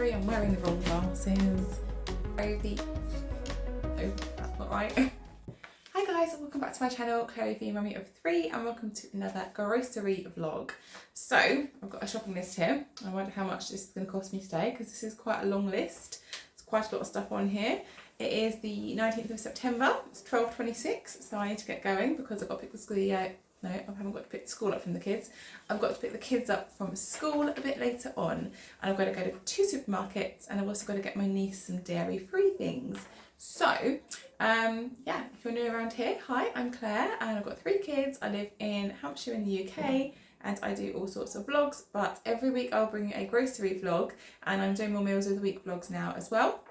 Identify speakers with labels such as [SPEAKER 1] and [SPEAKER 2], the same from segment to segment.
[SPEAKER 1] 3. I'm wearing the wrong glasses. Oh, that's not right. Hi guys, and welcome back to my channel, Chloe V, Mummy of 3, and welcome to another grocery vlog. So, I've got a shopping list here. I wonder how much this is going to cost me today, because this is quite a long list. There's quite a lot of stuff on here. It is the 19th of September, it's 12:26, so I need to get going because I've got to pick the school, no, I haven't got to pick the school up from the kids. I've got to pick the kids up from school a bit later on, and I've got to go to 2 supermarkets, and I've also got to get my niece some dairy-free things. So, yeah, if you're new around here, hi, I'm Claire, and I've got 3 kids. I live in Hampshire in the UK, and I do all sorts of vlogs, but every week I'll bring you a grocery vlog, and I'm doing more meals of the week vlogs now as well.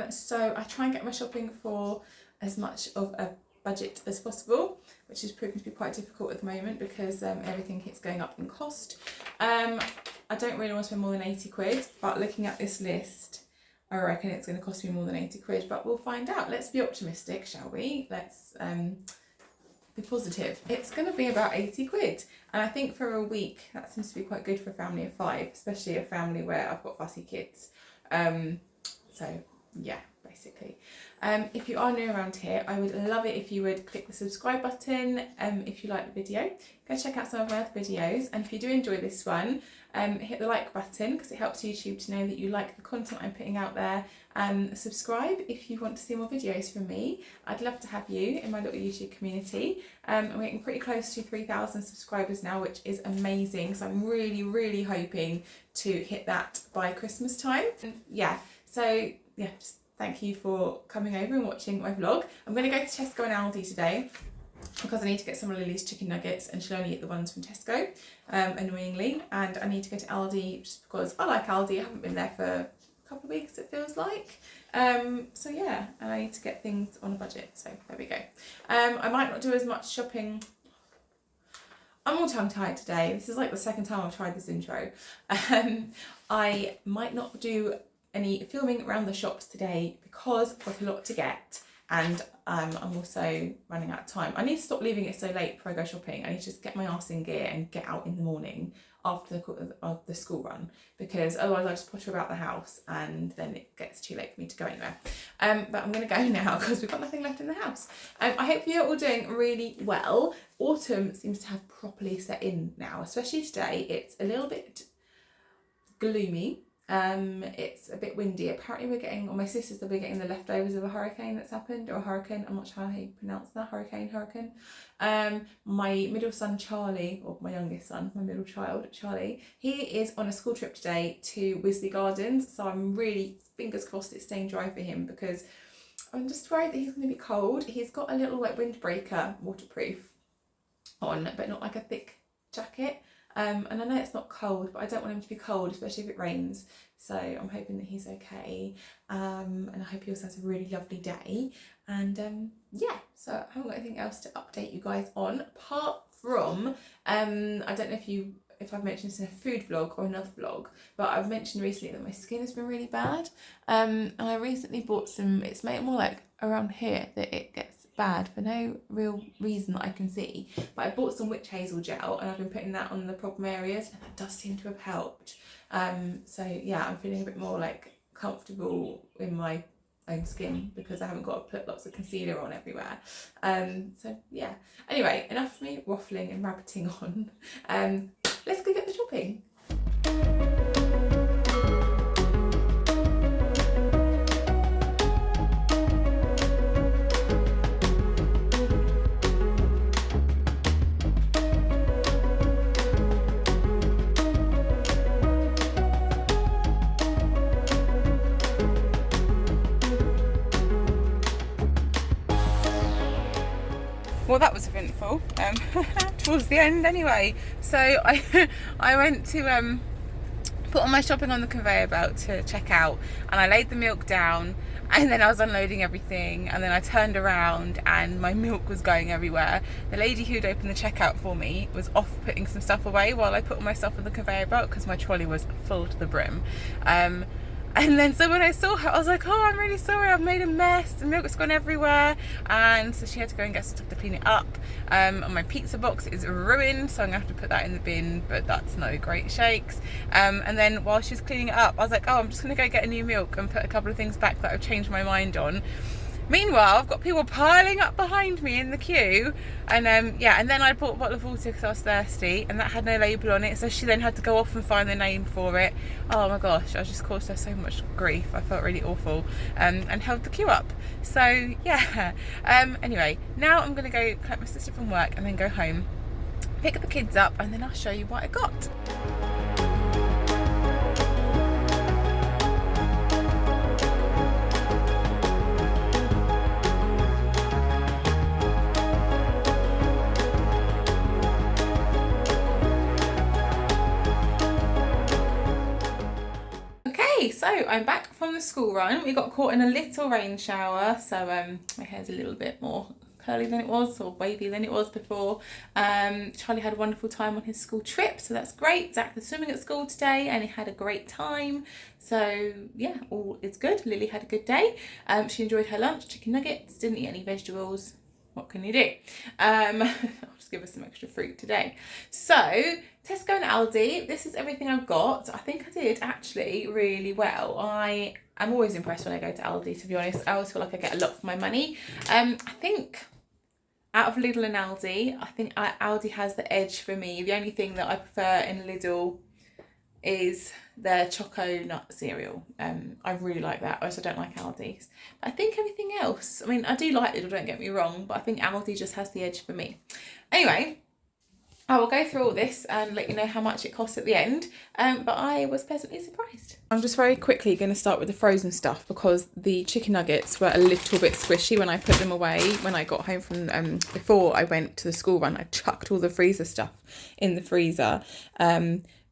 [SPEAKER 1] So I try and get my shopping for as much of a budget as possible, which is proving to be quite difficult at the moment because everything keeps going up in cost. I don't really want to spend more than 80 quid, but looking at this list, I reckon it's going to cost me more than 80 quid, but we'll find out. Let's be optimistic, shall we? Let's be positive. It's going to be about 80 quid, and I think for a week that seems to be quite good for a family of 5, especially a family where I've got fussy kids. So yeah, basically. If you are new around here, I would love it if you would click the subscribe button if you like the video. Go check out some of my other videos, and if you do enjoy this one, hit the like button because it helps YouTube to know that you like the content I'm putting out there, and subscribe if you want to see more videos from me. I'd love to have you in my little YouTube community. I'm getting pretty close to 3,000 subscribers now, which is amazing, so I'm really hoping to hit that by Christmas time. Yeah, so yeah, just thank you for coming over and watching my vlog. I'm going to go to Tesco and Aldi today because I need to get some of Lily's chicken nuggets, and she'll only eat the ones from Tesco, annoyingly. And I need to go to Aldi just because I like Aldi. I haven't been there for a couple of weeks, it feels like. So yeah, and I need to get things on a budget, so there we go. I might not do as much shopping. I'm all tongue-tied today. This is like the second time I've tried this intro. I might not do any filming around the shops today because I've got a lot to get, and I'm also running out of time. I need to stop leaving it so late before I go shopping. I need to just get my arse in gear and get out in the morning after the school run, because otherwise I just potter about the house and then it gets too late for me to go anywhere. But I'm going to go now because we've got nothing left in the house. I hope you're all doing really well. Autumn seems to have properly set in now, especially today. It's a little bit gloomy. It's a bit windy. Apparently we're getting, or my sisters will be getting the leftovers of a hurricane that's happened, or a hurricane, I'm not sure how you pronounce that, hurricane. My middle son Charlie, or my youngest son, my middle child Charlie, he is on a school trip today to Wisley Gardens, so I'm really, fingers crossed it's staying dry for him, because I'm just worried that he's going to be cold. He's got a little like windbreaker, waterproof on, but not like a thick jacket. And I know it's not cold, but I don't want him to be cold, especially if it rains. So I'm hoping that he's okay. And I hope he also has a really lovely day. And yeah, so I haven't got anything else to update you guys on, apart from, I don't know if I've mentioned this in a food vlog or another vlog, but I've mentioned recently that my skin has been really bad. And I recently bought some, it's made more like around here that it gets bad for no real reason that I can see, but I bought some witch hazel gel and I've been putting that on the problem areas, and that does seem to have helped. So yeah, I'm feeling a bit more like comfortable in my own skin because I haven't got to put lots of concealer on everywhere. So yeah, anyway, enough of me waffling and rabbiting on. Let's go get the shopping. Well, that was eventful, towards the end anyway. So I went to put all my shopping on the conveyor belt to check out, and I laid the milk down, and then I was unloading everything, and then I turned around and my milk was going everywhere. The lady who'd opened the checkout for me was off putting some stuff away while I put all my stuff on the conveyor belt because my trolley was full to the brim. And then so when I saw her, I was like, oh, I'm really sorry, I've made a mess, the milk's gone everywhere. And so she had to go and get some stuff to clean it up. And my pizza box is ruined, so I'm gonna have to put that in the bin, but that's no great shakes. And then while she was cleaning it up, I was like, oh, I'm just gonna go get a new milk and put a couple of things back that I've changed my mind on. Meanwhile, I've got people piling up behind me in the queue, and yeah, and then I bought a bottle of water because I was thirsty, and that had no label on it, so she then had to go off and find the name for it. Oh my gosh, I just caused her so much grief. I felt really awful, and held the queue up. So yeah, anyway, now I'm gonna go collect my sister from work and then go home, pick the kids up, and then I'll show you what I got. So I'm back from the school run. We got caught in a little rain shower, so my hair's a little bit more curly than it was, or wavy than it was before. Charlie had a wonderful time on his school trip, so that's great. Zach was swimming at school today and he had a great time, so yeah, all is good. Lily had a good day. She enjoyed her lunch, chicken nuggets, didn't eat any vegetables. What can you do? I'll just give her some extra fruit today. So Tesco and Aldi, this is everything I've got. I think I did actually really well. I'm always impressed when I go to Aldi, to be honest. I always feel like I get a lot for my money. I think out of Lidl and Aldi, I think Aldi has the edge for me. The only thing that I prefer in Lidl is their choco nut cereal. I really like that. I also don't like Aldi's. But I think everything else, I mean, I do like Lidl, don't get me wrong, but I think Aldi just has the edge for me. Anyway, I will go through all this and let you know how much it costs at the end, but I was pleasantly surprised. I'm just very quickly going to start with the frozen stuff because the chicken nuggets were a little bit squishy when I put them away. When I got home from, before I went to the school run, I chucked all the freezer stuff in the freezer.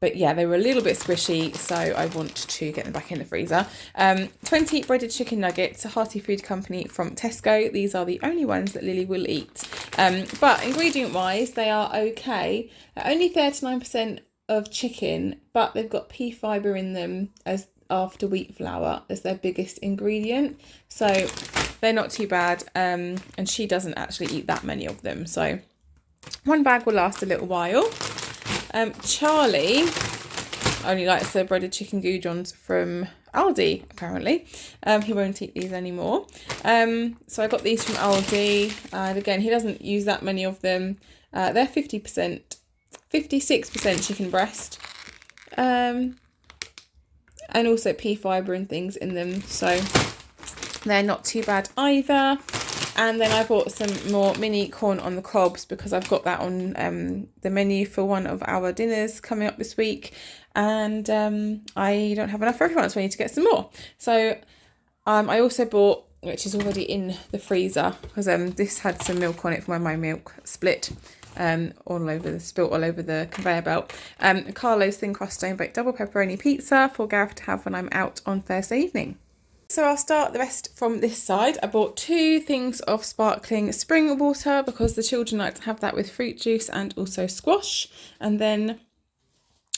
[SPEAKER 1] But yeah, they were a little bit squishy, so I want to get them back in the freezer. 20 breaded chicken nuggets, a hearty food company from Tesco. These are the only ones that Lily will eat. But ingredient-wise, they are okay. Only 39% of chicken, but they've got pea fibre in them as after wheat flour as their biggest ingredient. So they're not too bad, and she doesn't actually eat that many of them. So one bag will last a little while. Charlie only likes the breaded chicken goujons from Aldi, apparently. He won't eat these anymore. So I got these from Aldi, and again, he doesn't use that many of them. They're 56% chicken breast, and also pea fibre and things in them, so they're not too bad either. And then I bought some more mini corn on the cobs because I've got that on the menu for one of our dinners coming up this week. And I don't have enough for everyone, so I need to get some more. So I also bought, which is already in the freezer, because this had some milk on it for my milk split. Spilt all over the conveyor belt. Carlo's thin crust stone baked double pepperoni pizza for Gareth to have when I'm out on Thursday evening. So I'll start the rest from this side. I bought 2 things of sparkling spring water because the children like to have that with fruit juice and also squash. And then,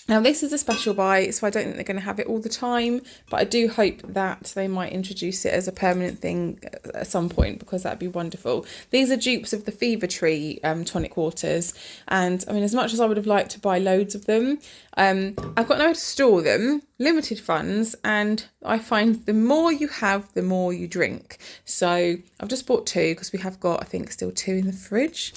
[SPEAKER 1] now this is a special buy, so I don't think they're going to have it all the time, but I do hope that they might introduce it as a permanent thing at some point, because that'd be wonderful. These are dupes of the Fever Tree tonic waters, and I mean, as much as I would have liked to buy loads of them, I've got nowhere to store them, limited funds, and I find the more you have, the more you drink. So I've just bought 2 because we have got, I think, still 2 in the fridge.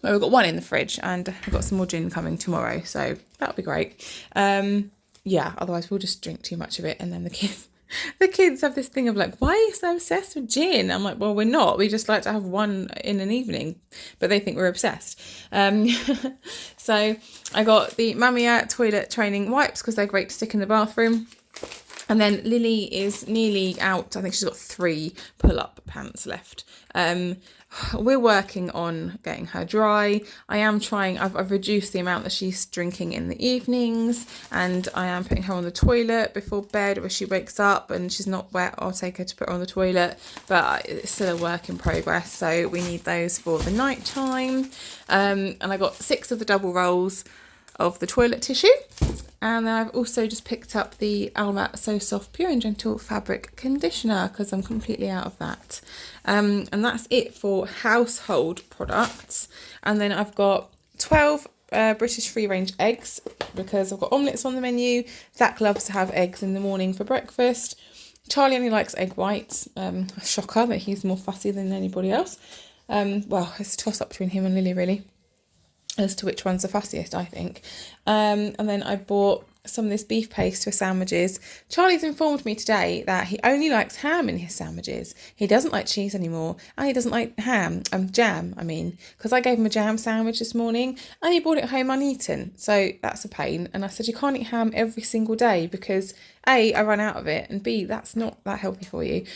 [SPEAKER 1] Well, we've got 1 in the fridge, and I've got some more gin coming tomorrow, so that'll be great. Yeah, otherwise we'll just drink too much of it, and then the kids have this thing of like, why are you so obsessed with gin? I'm like, well, we're not. We just like to have 1 in an evening, but they think we're obsessed. So I got the Mamiya toilet training wipes because they're great to stick in the bathroom. And then Lily is nearly out. I think she's got 3 pull-up pants left. We're working on getting her dry. I am trying, I've reduced the amount that she's drinking in the evenings, and I am putting her on the toilet before bed where she wakes up and she's not wet. I'll take her to put her on the toilet, but it's still a work in progress, so we need those for the night time. And I got 6 of the double rolls of the toilet tissue. And then I've also just picked up the Almat So Soft Pure and Gentle Fabric Conditioner because I'm completely out of that. And that's it for household products. And then I've got 12 British free range eggs because I've got omelettes on the menu. Zach loves to have eggs in the morning for breakfast. Charlie only likes egg whites. A shocker that he's more fussy than anybody else. Well, it's a toss up between him and Lily really, as to which one's the fussiest, I think. And then I bought some of this beef paste for sandwiches. Charlie's informed me today that he only likes ham in his sandwiches. He doesn't like cheese anymore, and he doesn't like jam, because I gave him a jam sandwich this morning, and he brought it home uneaten. So that's a pain. And I said, you can't eat ham every single day because A, I run out of it, and B, that's not that healthy for you.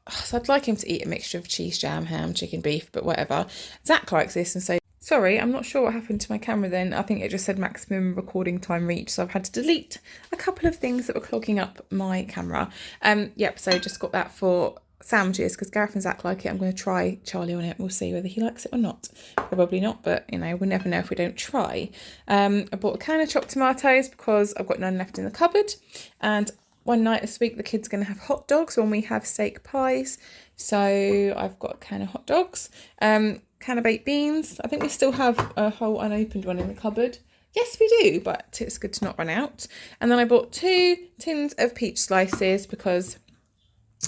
[SPEAKER 1] So I'd like him to eat a mixture of cheese, jam, ham, chicken, beef, but whatever. Zach likes this, and so sorry, I'm not sure what happened to my camera then. I think it just said maximum recording time reached, so I've had to delete a couple of things that were clogging up my camera. Yep, so just got that for sandwiches because Gareth and Zach like it. I'm going to try Charlie on it. We'll see whether he likes it or not. Probably not, but you know, we'll never know if we don't try. I bought a can of chopped tomatoes because I've got none left in the cupboard, and one night this week the kids are going to have hot dogs when we have steak pies. So I've got a can of hot dogs, can of baked beans. I think we still have a whole unopened one in the cupboard. Yes, we do, but it's good to not run out. And then I bought 2 tins of peach slices because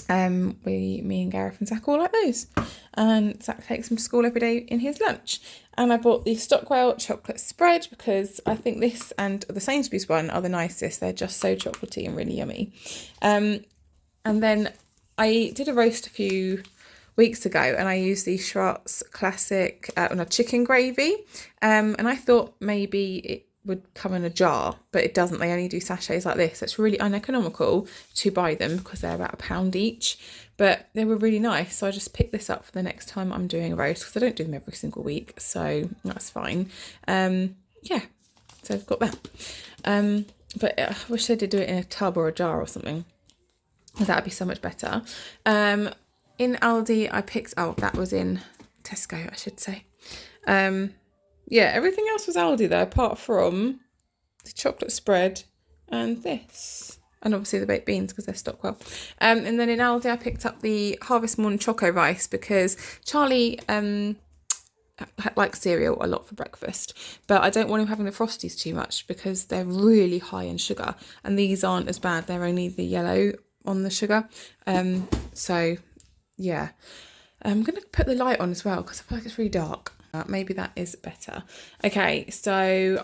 [SPEAKER 1] me and Gareth and Zach all like those. And Zach takes them to school every day in his lunch. And I bought the Stockwell chocolate spread because I think this and the Sainsbury's one are the nicest. They're just so chocolatey and really yummy. And then I did a roast a few weeks ago and I used the Schwartz classic chicken gravy. And I thought maybe it would come in a jar, but it doesn't. They only do sachets like this. It's really uneconomical to buy them because they're about £1 each, but they were really nice. So I just picked this up for the next time I'm doing a roast because I don't do them every single week, so that's fine. Yeah, so I've got that. But I wish they did do it in a tub or a jar or something. That would be so much better. In Aldi, I picked, that was in Tesco, I should say. Yeah, everything else was Aldi though, apart from the chocolate spread and this. And obviously the baked beans because they're Stockwell. And then in Aldi, I picked up the Harvest Morn Choco Rice because Charlie likes cereal a lot for breakfast. But I don't want him having the Frosties too much because they're really high in sugar. And these aren't as bad. They're only the yellow on the sugar. So, yeah. I'm going to put the light on as well because I feel like it's really dark. Maybe that is better. Okay, so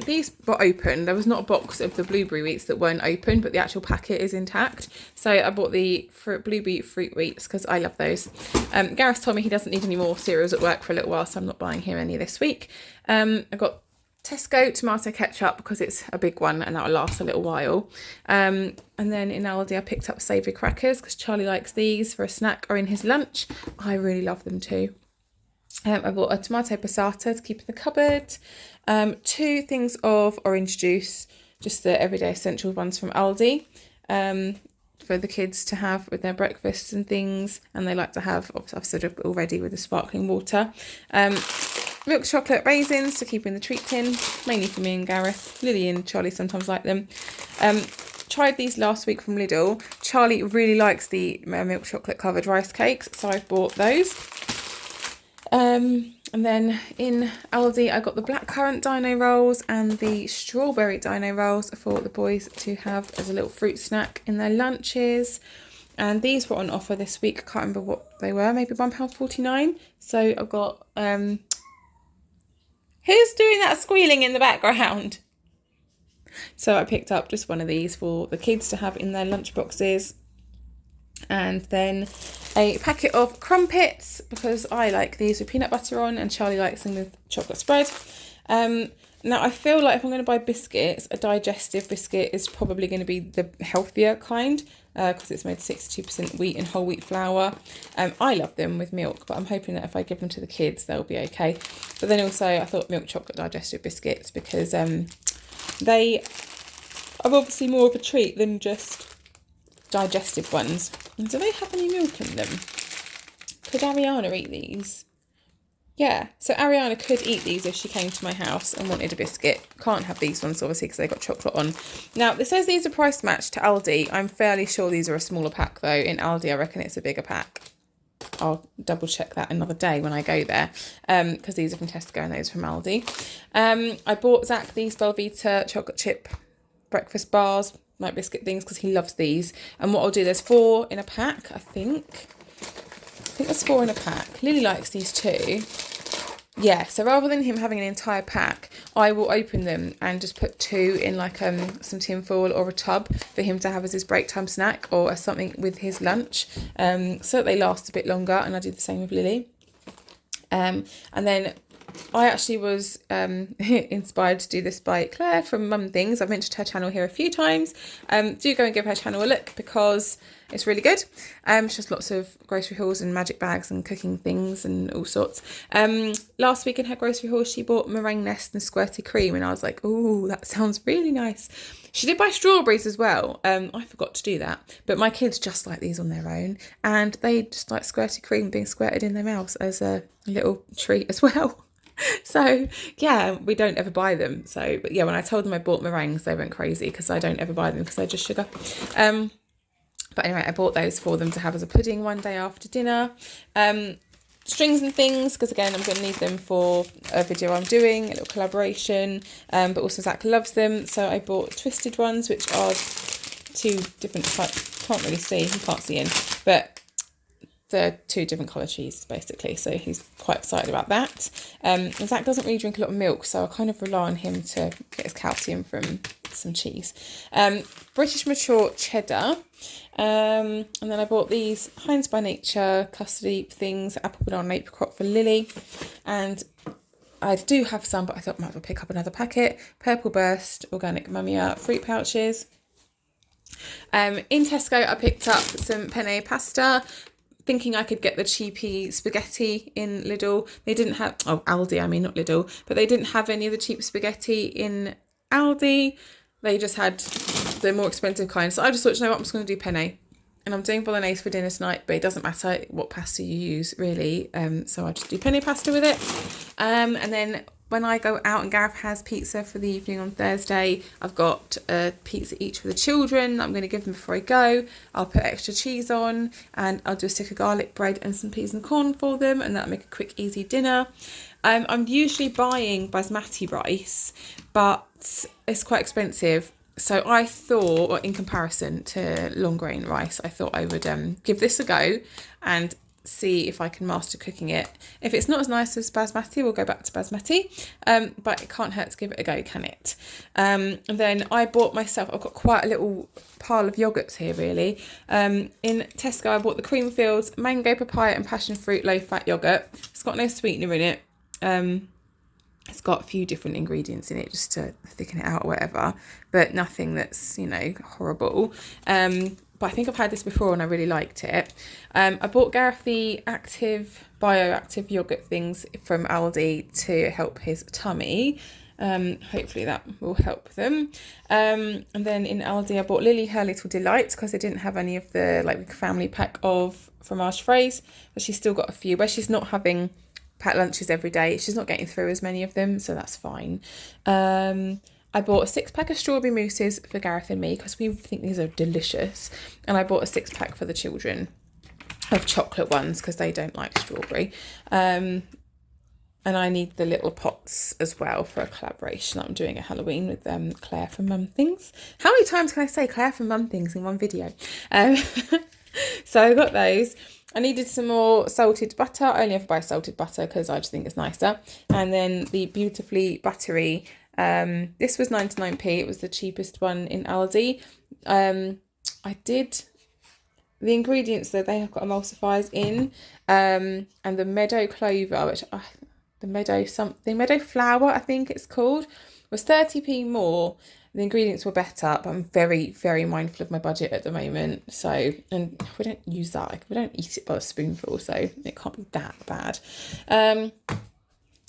[SPEAKER 1] these were open. There was not a box of the blueberry wheats that weren't open, but the actual packet is intact. So I bought the blueberry fruit wheats because I love those. Gareth told me he doesn't need any more cereals at work for a little while, so I'm not buying him any this week. I got Tesco tomato ketchup because it's a big one and that'll last a little while. And then in Aldi I picked up savoury crackers because Charlie likes these for a snack or in his lunch. I really love them too. I bought a tomato passata to keep in the cupboard. 2 things of orange juice, just the everyday essential ones from Aldi, for the kids to have with their breakfasts and things. And they like to have, I've said already, with the sparkling water. Milk chocolate raisins to keep in the treat tin, mainly for me and Gareth. Lily and Charlie sometimes like them. Tried these last week from Lidl. Charlie really likes the milk chocolate covered rice cakes, so I've bought those. And then in Aldi I got the blackcurrant dino rolls and the strawberry dino rolls for the boys to have as a little fruit snack in their lunches. And these were on offer this week. I can't remember what they were, maybe £1.49. So I've got who's doing that squealing in the background? So I picked up just one of these for the kids to have in their lunch boxes. And then a packet of crumpets because I like these with peanut butter on and Charlie likes them with chocolate spread. Now I feel like if I'm going to buy biscuits, a digestive biscuit is probably going to be the healthier kind because it's made 62% wheat and whole wheat flour. I love them with milk, but I'm hoping that if I give them to the kids, they'll be okay. But then also I thought milk chocolate digestive biscuits because they are obviously more of a treat than just digestive ones. And do they have any milk in them? Could Ariana eat these? Yeah, so Ariana could eat these if she came to my house and wanted a biscuit. can't have these ones obviously because they got chocolate on. Now this says these are price matched to Aldi. I'm fairly sure these are a smaller pack though. In Aldi I reckon it's a bigger pack. I'll double check that another day when I go there, because these are from Tesco and those are from Aldi. I bought Zach these Velveeta chocolate chip breakfast bars, like biscuit things, because he loves these. And what I'll do, there's 4 in a pack, I think there's 4 in a pack. Lily likes these too. Yeah, so rather than him having an entire pack, I will open them and just put 2 in like some tin foil or a tub for him to have as his break time snack or as something with his lunch, so that they last a bit longer. And I do the same with Lily. And then I actually was inspired to do this by Claire from Mum Things. I've mentioned her channel here a few times. Do go and give her channel a look because it's really good. She has lots of grocery hauls and magic bags and cooking things and all sorts. Last week in her grocery haul, she bought meringue nest and squirty cream, and I was like, oh, that sounds really nice. She did buy strawberries as well. I forgot to do that, but my kids just like these on their own, and they just like squirty cream being squirted in their mouths as a little treat as well. So yeah, we don't ever buy them. So, but yeah, when I told them I bought meringues, they went crazy because I don't ever buy them because they're just sugar. But anyway, I bought those for them to have as a pudding one day after dinner. Strings and things, because again, I'm going to need them for a video I'm doing, a little collaboration. But also Zach loves them, so I bought twisted ones, which are 2 different types. Can't really see, he can't see in, but they're 2 different colour cheeses basically, so he's quite excited about that. And Zach doesn't really drink a lot of milk, so I kind of rely on him to get his calcium from some cheese. British mature cheddar, and then I bought these Heinz by Nature custardy things, apple banana and apricot for Lily, and I do have some, but I thought I might as well pick up another packet. Purple Burst organic Mumia fruit pouches. In Tesco I picked up some penne pasta, thinking I could get the cheapy spaghetti in Lidl. They didn't have, oh, Aldi, I mean, not Lidl, but they didn't have any of the cheap spaghetti in Aldi. They just had the more expensive kind. So I just thought, you know what, I'm just going to do penne. And I'm doing bolognese for dinner tonight, but it doesn't matter what pasta you use, really. So I just do penne pasta with it. And then when I go out and Gareth has pizza for the evening on Thursday, I've got a pizza each for the children. I'm going to give them before I go. I'll put extra cheese on and I'll do a stick of garlic bread and some peas and corn for them, and that'll make a quick, easy dinner. I'm usually buying basmati rice, but it's quite expensive. So I thought, or in comparison to long grain rice, I thought I would give this a go and see if I can master cooking it. If it's not as nice as basmati, we'll go back to basmati, but it can't hurt to give it a go, can it? And then I bought myself, I've got quite a little pile of yogurts here really. In Tesco I bought the Creamfields mango, papaya and passion fruit low fat yogurt. It's got no sweetener in it. It's got a few different ingredients in it just to thicken it out or whatever, but nothing that's, you know, horrible. But I think I've had this before and I really liked it. I bought Gareth the bioactive yogurt things from Aldi to help his tummy. Hopefully that will help them. And then in Aldi I bought Lily her Little Delights because they didn't have any of the like family pack of fromage fraise, but she's still got a few where she's not having packed lunches every day. She's not getting through as many of them, so that's fine. I bought a 6-pack of strawberry mousses for Gareth and me because we think these are delicious, and I bought a 6-pack for the children of chocolate ones because they don't like strawberry. And I need the little pots as well for a collaboration I'm doing at Halloween with Claire from Mum Things. How many times can I say Claire from Mum Things in one video? So I got those. I needed some more salted butter. I only ever buy salted butter because I just think it's nicer. And then the Beautifully Buttery. This was 99p. It was the cheapest one in Aldi. I did the ingredients that they have got emulsifiers in, and the meadow clover, which the meadow flour I think it's called, was 30p more. The ingredients were better, but I'm very, very mindful of my budget at the moment. So, and we don't use that. Like, we don't eat it by a spoonful, so it can't be that bad.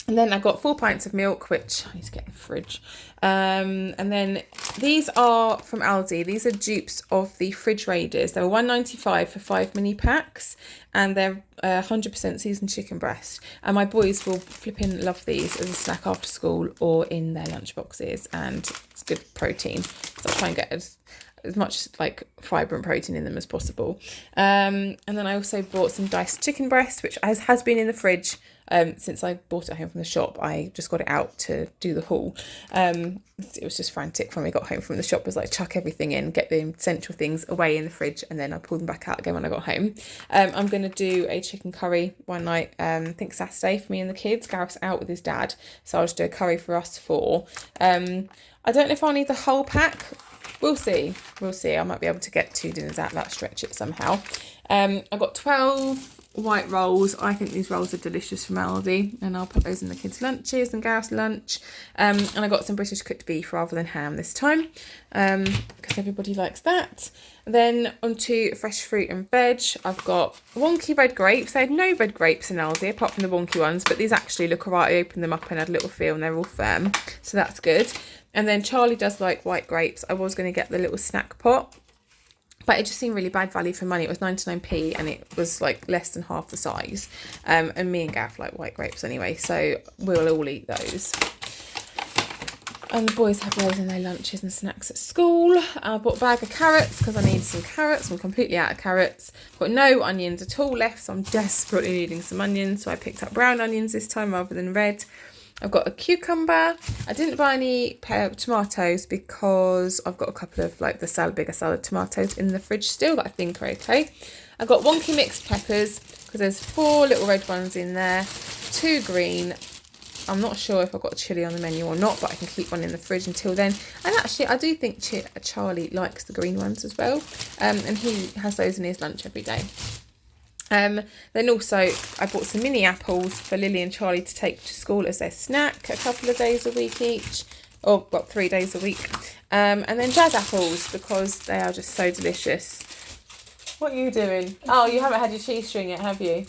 [SPEAKER 1] And then I got 4 pints of milk, which I need to get in the fridge. And then these are from Aldi. These are dupes of the fridge raiders. They were £1.95 for 5 mini packs, and they're 100% seasoned chicken breast. And my boys will flipping love these as a snack after school or in their lunch boxes, and it's good protein. So I try and get as much like fibre and protein in them as possible. And then I also bought some diced chicken breast, which has been in the fridge since I bought it home from the shop. I just got it out to do the haul. It was just frantic when we got home from the shop. It was like chuck everything in, get the essential things away in the fridge, and then I pulled them back out again when I got home. I'm going to do a chicken curry one night, I think Saturday, for me and the kids. Gareth's out with his dad, so I'll just do a curry for us four. I don't know if I'll need the whole pack. We'll see. I might be able to get 2 dinners out of that, stretch it somehow. I got 12 white rolls. I think these rolls are delicious from Aldi, and I'll put those in the kids' lunches and Gareth's lunch. And I got some British cooked beef rather than ham this time, because everybody likes that. Then onto fresh fruit and veg. I've got wonky red grapes. They had no red grapes in Aldi apart from the wonky ones, but these actually look alright. I opened them up and had a little feel, and they're all firm, so that's good. And then Charlie does like white grapes. I was going to get the little snack pot, but it just seemed really bad value for money. It was 99p and it was like less than half the size. And me and Gav like white grapes anyway, so we'll all eat those. And the boys have those in their lunches and snacks at school. I bought a bag of carrots because I need some carrots. I'm completely out of carrots. Got no onions at all left, so I'm desperately needing some onions. So I picked up brown onions this time rather than red. I've got a cucumber. I didn't buy any tomatoes because I've got a couple of like the bigger salad tomatoes in the fridge still that I think are okay. I've got wonky mixed peppers because there's 4 little red ones in there, 2 green. I'm not sure if I've got chilli on the menu or not, but I can keep one in the fridge until then. And actually, I do think Charlie likes the green ones as well, and he has those in his lunch every day. Then also I bought some mini apples for Lily and Charlie to take to school as their snack a couple of days a week each, or well, 3 days a week. And then jazz apples because they are just so delicious. What are you doing? Oh, you haven't had your cheese string yet, have you?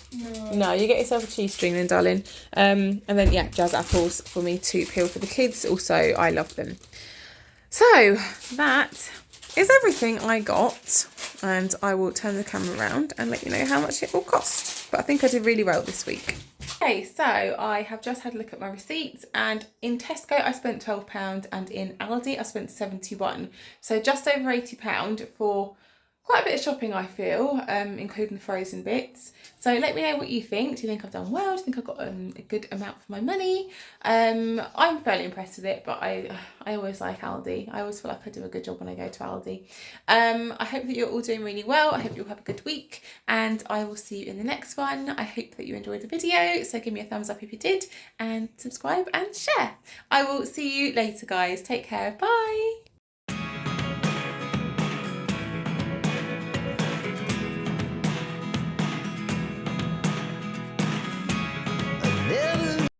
[SPEAKER 1] No, you get yourself a cheese string then, darling. And then yeah, jazz apples for me to peel for the kids. Also, I love them. So that is everything I got, and I will turn the camera around and let you know how much it will cost. But I think I did really well this week. Okay, so I have just had a look at my receipts, and in Tesco I spent £12 and in Aldi I spent £71. So just over £80 for quite a bit of shopping, I feel, including the frozen bits. So let me know what you think. Do you think I've done well? Do you think I've got a good amount for my money? I'm fairly impressed with it, but I always like Aldi. I always feel like I do a good job when I go to Aldi. I hope that you're all doing really well. I hope you'll have a good week, and I will see you in the next one. I hope that you enjoyed the video, so give me a thumbs up if you did, and subscribe and share. I will see you later, guys. Take care. Bye.